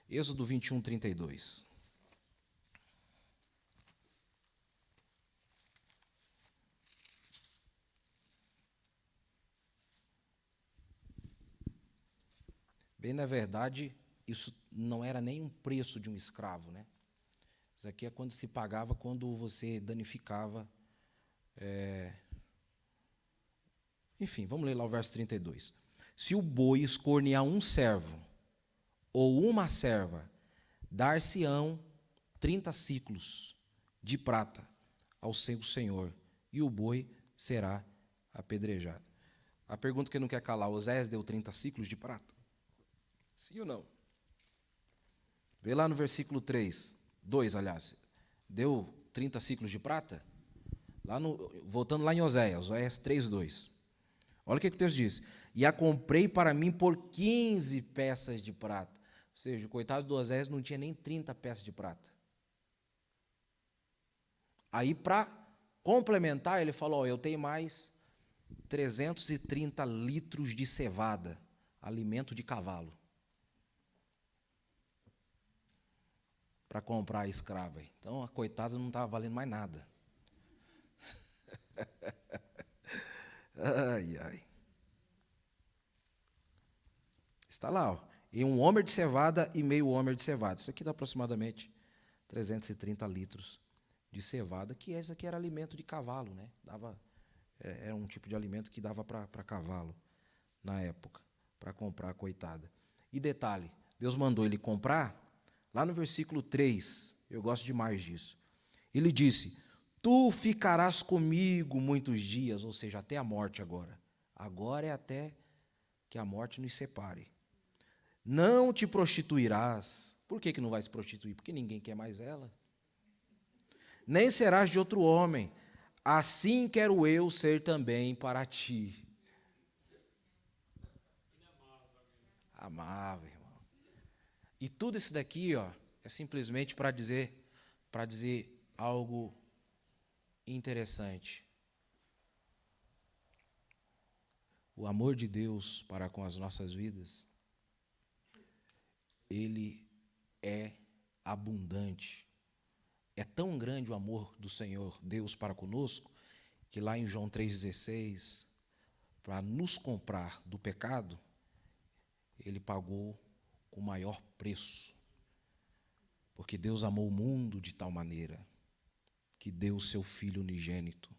Êxodo 21, 32. Bem, na verdade, isso não era nem um preço de um escravo, né? Isso aqui é quando se pagava quando você danificava. Enfim, vamos ler lá o verso 32. Se o boi escornear um servo ou uma serva, dar-se-ão 30 siclos de prata ao seu senhor, e o boi será apedrejado. A pergunta que não quer calar, Oséias deu 30 siclos de prata? Sim ou não? Vê lá no versículo 2, aliás. Deu 30 siclos de prata? Voltando lá em Oséias 3:2. Olha o que o texto diz. E a comprei para mim por 15 peças de prata. Ou seja, o coitado do Oséias não tinha nem 30 peças de prata. Aí, para complementar, ele falou, eu tenho mais 330 litros de cevada, alimento de cavalo. para comprar a escrava. Então a coitada não estava valendo mais nada. Ai, ai. Está lá, ó. E um homer de cevada e meio homer de cevada. Isso aqui dá aproximadamente 330 litros de cevada, que esse aqui era alimento de cavalo, né? Era um tipo de alimento que dava para cavalo na época, para comprar a coitada. E detalhe, Deus mandou ele comprar, lá no versículo 3, eu gosto demais disso. Ele disse: tu ficarás comigo muitos dias, ou seja, até a morte agora. Agora é até que a morte nos separe. Não te prostituirás. Por que não vai se prostituir? Porque ninguém quer mais ela. Nem serás de outro homem. Assim quero eu ser também para ti. Amável, irmão. E tudo isso daqui, ó, é simplesmente para dizer algo interessante. O amor de Deus para com as nossas vidas, ele é abundante. É tão grande o amor do Senhor Deus para conosco, que lá em João 3,16, para nos comprar do pecado, ele pagou com o maior preço. Porque Deus amou o mundo de tal maneira que deu o seu Filho unigênito,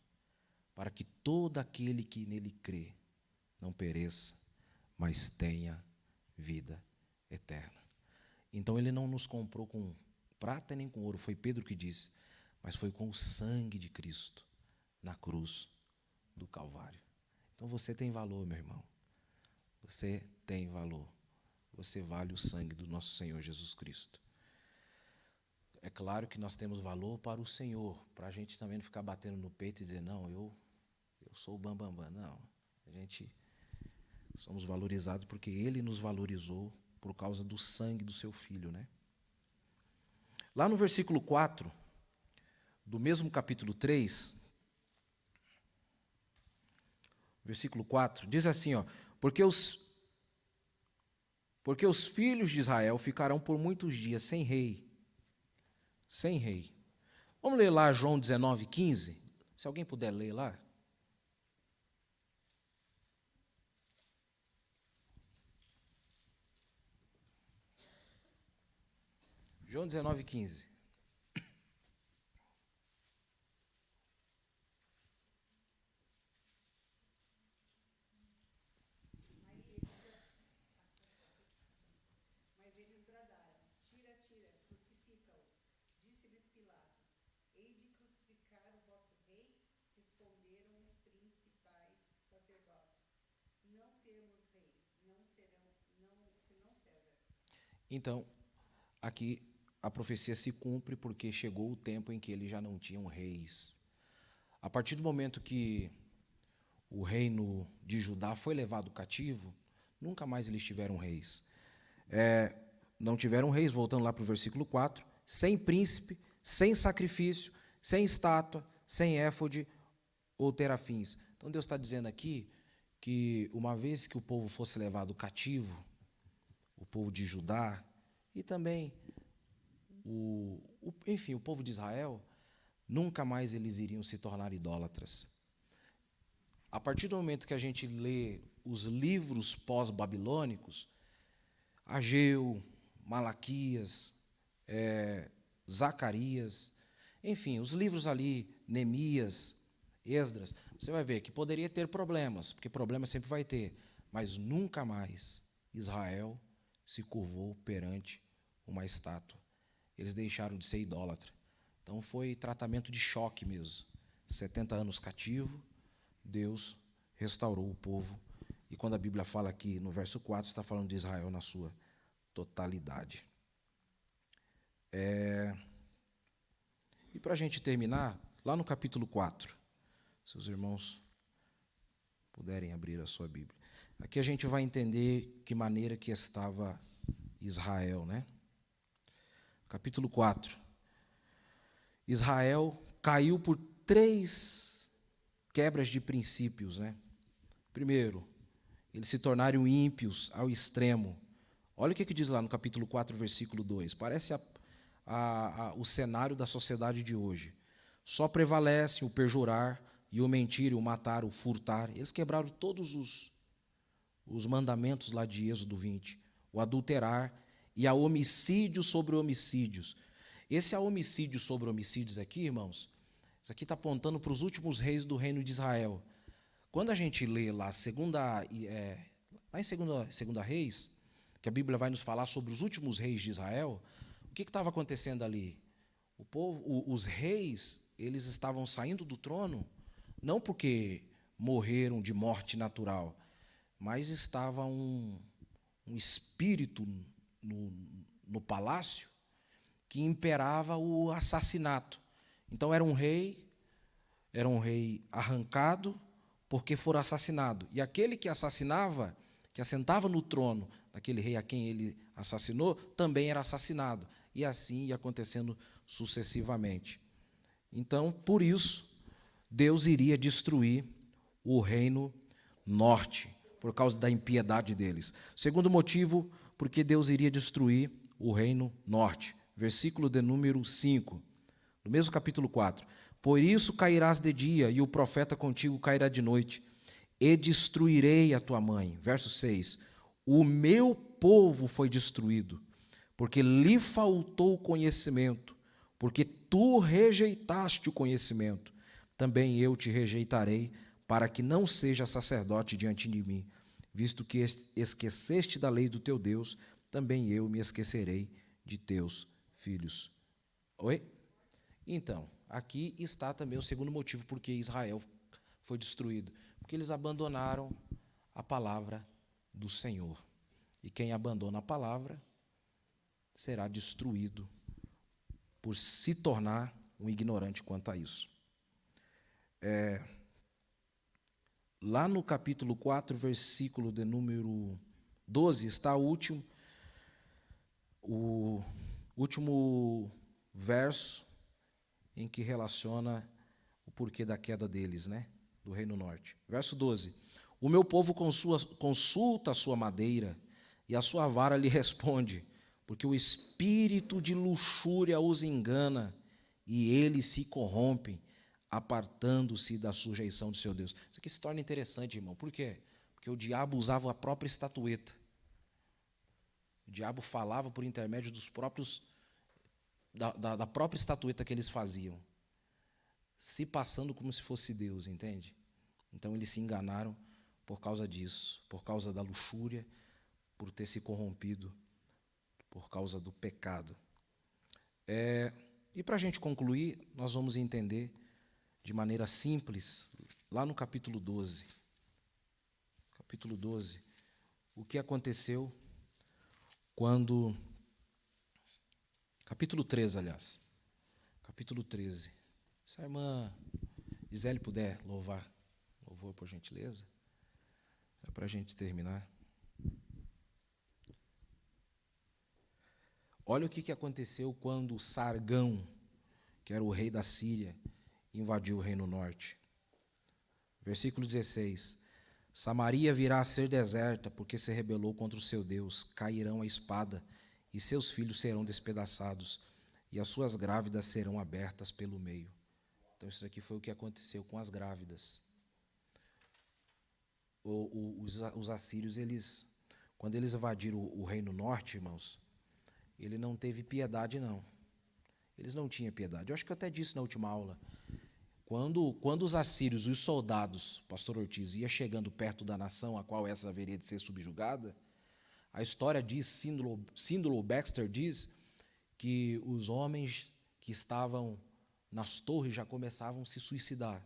para que todo aquele que nele crê não pereça, mas tenha vida eterna. Então ele não nos comprou com prata nem com ouro, foi Pedro que disse, mas foi com o sangue de Cristo na cruz do Calvário. Então você tem valor, meu irmão. Você tem valor. Você vale o sangue do nosso Senhor Jesus Cristo. É claro que nós temos valor para o Senhor, para a gente também não ficar batendo no peito e dizer, não, eu sou o bambambam. Não, a gente somos valorizados porque Ele nos valorizou por causa do sangue do seu Filho, né? Lá no versículo 4, do mesmo capítulo 3, versículo 4, diz assim, ó, porque os filhos de Israel ficarão por muitos dias sem rei. Sem rei. Vamos ler lá João 19:15? Se alguém puder ler lá. João 19:15. Mas eles bradaram: tira, tira, crucifica-o. Disse-lhes Pilatos: hei de crucificar o vosso rei? Responderam os principais sacerdotes: não temos rei, senão César. Então, aqui a profecia se cumpre porque chegou o tempo em que eles já não tinham reis. A partir do momento que o reino de Judá foi levado cativo, nunca mais eles tiveram reis. Não tiveram reis, voltando lá para o versículo 4, sem príncipe, sem sacrifício, sem estátua, sem éfode ou terafins. Então Deus está dizendo aqui que uma vez que o povo fosse levado cativo, o povo de Judá e também o povo de Israel, nunca mais eles iriam se tornar idólatras. A partir do momento que a gente lê os livros pós-babilônicos, Ageu, Malaquias, Zacarias, enfim, os livros ali, Neemias, Esdras, você vai ver que poderia ter problemas, porque problema sempre vai ter, mas nunca mais Israel se curvou perante uma estátua. Eles deixaram de ser idólatra. Então foi tratamento de choque mesmo. 70 anos cativo, Deus restaurou o povo. E quando a Bíblia fala aqui no verso 4, está falando de Israel na sua totalidade. E para a gente terminar, lá no capítulo 4, se os irmãos puderem abrir a sua Bíblia. Aqui a gente vai entender que maneira que estava Israel, né? Capítulo 4. Israel caiu por 3 quebras de princípios, né? Primeiro, eles se tornaram ímpios ao extremo. Olha o que diz lá no capítulo 4, versículo 2. Parece o cenário da sociedade de hoje. Só prevalece o perjurar e o mentir, e o matar, o furtar. Eles quebraram todos os mandamentos lá de Êxodo 20. O adulterar e a homicídio sobre homicídios. Esse homicídio sobre homicídios aqui, irmãos, isso aqui está apontando para os últimos reis do reino de Israel. Quando a gente lê lá, lá em segunda Reis, que a Bíblia vai nos falar sobre os últimos reis de Israel, o que estava acontecendo ali? O povo, os reis, eles estavam saindo do trono, não porque morreram de morte natural, mas estava um espírito no palácio que imperava o assassinato. Então era um rei arrancado porque fora assassinado. E aquele que assassinava, que assentava no trono daquele rei a quem ele assassinou, também era assassinado. E assim ia acontecendo sucessivamente. Então, por isso, Deus iria destruir o reino norte, por causa da impiedade deles. Segundo motivo, porque Deus iria destruir o reino norte. Versículo de número 5, no mesmo capítulo 4. Por isso cairás de dia, e o profeta contigo cairá de noite, e destruirei a tua mãe. Verso 6. O meu povo foi destruído, porque lhe faltou conhecimento, porque tu rejeitaste o conhecimento. Também eu te rejeitarei, para que não seja sacerdote diante de mim. Visto que esqueceste da lei do teu Deus, também eu me esquecerei de teus filhos. Oi? Então, aqui está também o segundo motivo por que Israel foi destruído. Porque eles abandonaram a palavra do Senhor. E quem abandona a palavra será destruído por se tornar um ignorante quanto a isso. Lá no capítulo 4, versículo de número 12, está o último verso em que relaciona o porquê da queda deles, né, do Reino Norte. Verso 12. O meu povo consulta a sua madeira, e a sua vara lhe responde, porque o espírito de luxúria os engana, e eles se corrompem, apartando-se da sujeição do seu Deus. Isso aqui se torna interessante, irmão. Por quê? Porque o diabo usava a própria estatueta. O diabo falava por intermédio dos próprios da própria estatueta que eles faziam, se passando como se fosse Deus, entende? Então eles se enganaram por causa disso, por causa da luxúria, por ter se corrompido, por causa do pecado. E para a gente concluir, nós vamos entender de maneira simples, lá no capítulo 12. Capítulo 12, o que aconteceu quando... Capítulo 13, aliás. Capítulo 13. Se a irmã Gisele puder louvor, por gentileza, é para a gente terminar. Olha o que aconteceu quando Sargão, que era o rei da Síria, invadiu o reino norte. Versículo 16. Samaria virá a ser deserta, porque se rebelou contra o seu Deus. Cairão a espada, e seus filhos serão despedaçados, e as suas grávidas serão abertas pelo meio. Então, isso aqui foi o que aconteceu com as grávidas. Os assírios, quando eles invadiram o reino norte, irmãos, ele não teve piedade, não. Eles não tinham piedade. Eu acho que eu até disse na última aula. Quando os assírios, os soldados, pastor Ortiz, ia chegando perto da nação a qual essa haveria de ser subjugada, a história diz, Síndolo Baxter diz, que os homens que estavam nas torres já começavam a se suicidar,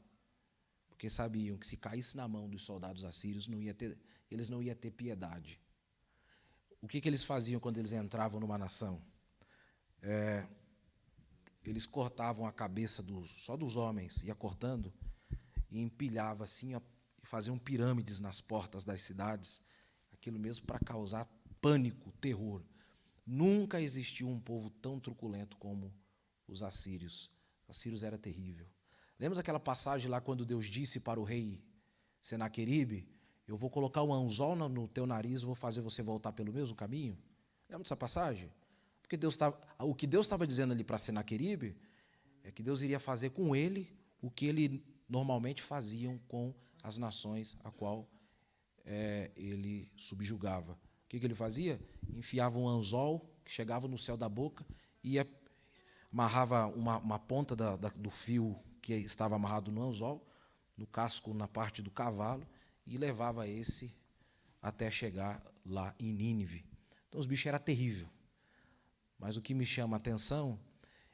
porque sabiam que se caísse na mão dos soldados assírios, eles não iam ter piedade. O que eles faziam quando eles entravam numa nação? Eles cortavam a cabeça só dos homens, ia cortando, e empilhava assim, e faziam pirâmides nas portas das cidades, aquilo mesmo para causar pânico, terror. Nunca existiu um povo tão truculento como os assírios. Os assírios era terrível. Lembra daquela passagem lá quando Deus disse para o rei Senaqueribe, eu vou colocar um anzol no teu nariz e vou fazer você voltar pelo mesmo caminho? Lembra dessa passagem? Porque o que Deus estava dizendo ali para Senaqueribe é que Deus iria fazer com ele o que ele normalmente faziam com as nações a qual ele subjugava. O que ele fazia? Enfiava um anzol que chegava no céu da boca, amarrava uma ponta do fio que estava amarrado no anzol, no casco, na parte do cavalo, e levava esse até chegar lá em Nínive. Então os bichos eram terríveis. Mas o que me chama a atenção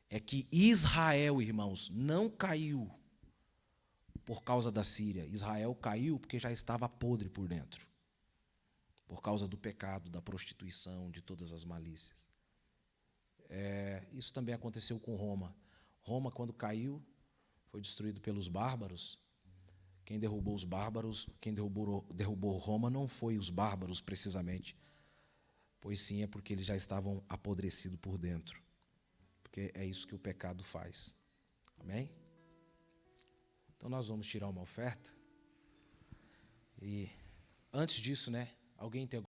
é que Israel, irmãos, não caiu por causa da Síria. Israel caiu porque já estava podre por dentro, por causa do pecado, da prostituição, de todas as malícias. Isso também aconteceu com Roma. Roma, quando caiu, foi destruído pelos bárbaros. Quem derrubou os bárbaros, quem derrubou Roma não foi os bárbaros precisamente, pois sim é porque eles já estavam apodrecidos por dentro. Porque é isso que o pecado faz. Amém? Então nós vamos tirar uma oferta. E antes disso, alguém tem